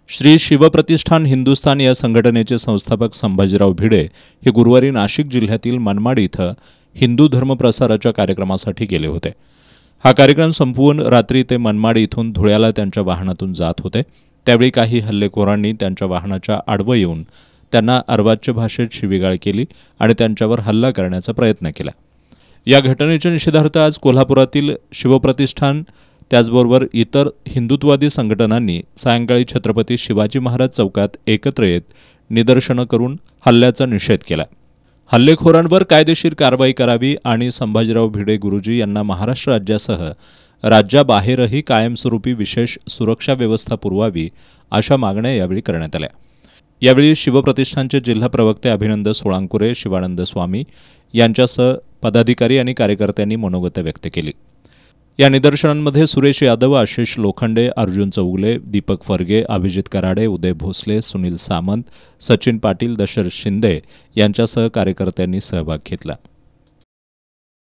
श्री शिवप्रतिष्ठान हिंदुस्थान या संघटनेचे संस्थापक संभाजीराव भिडे हे गुरुवारी नाशिक जिल्ह्यातील मनमाड इथं हिंदू धर्मप्रसाराच्या कार्यक्रमासाठी गेले होते। हा कार्यक्रम संपवून रात्री ते मनमाड इथून धुळ्याला त्यांच्या वाहनातून जात होते। त्यावेळी काही हल्लेखोरांनी त्यांच्या वाहनाच्या आडवं येऊन त्यांना अर्वाच्य भाषेत शिवीगाळ केली आणि त्यांच्यावर हल्ला करण्याचा प्रयत्न केला। या घटनेच्या निषेधार्थ आज कोल्हापुरातील शिवप्रतिष्ठान त्याचबरोबर इतर हिंदुत्ववादी संघटनांनी सायंकाळी छत्रपती शिवाजी महाराज चौकात एकत्र येत निदर्शनं करून हल्ल्याचा निषेध केला। हल्लेखोरांवर कायदेशीर कारवाई करावी आणि संभाजीराव भिडे गुरुजी यांना महाराष्ट्र राज्यासह राज्याबाहेरही कायमस्वरूपी विशेष सुरक्षा व्यवस्था पुरवावी अशा मागण्या यावेळी करण्यात आल्या। यावेळी शिवप्रतिष्ठानचे जिल्हा प्रवक्ते अभिनंद सोळांकुरे, शिवानंद स्वामी यांच्यासह पदाधिकारी आणि कार्यकर्त्यांनी मनोगत व्यक्त केली। या निदर्शनांमध्ये सुरेश यादव, आशिष लोखंडे, अर्जुन चौगुले, दीपक फरगे, अभिजित कराडे, उदय भोसले, सुनील सामंत, सचिन पाटील, दशरथ शिंदे यांच्यासह कार्यकर्त्यांनी सहभाग घेतला।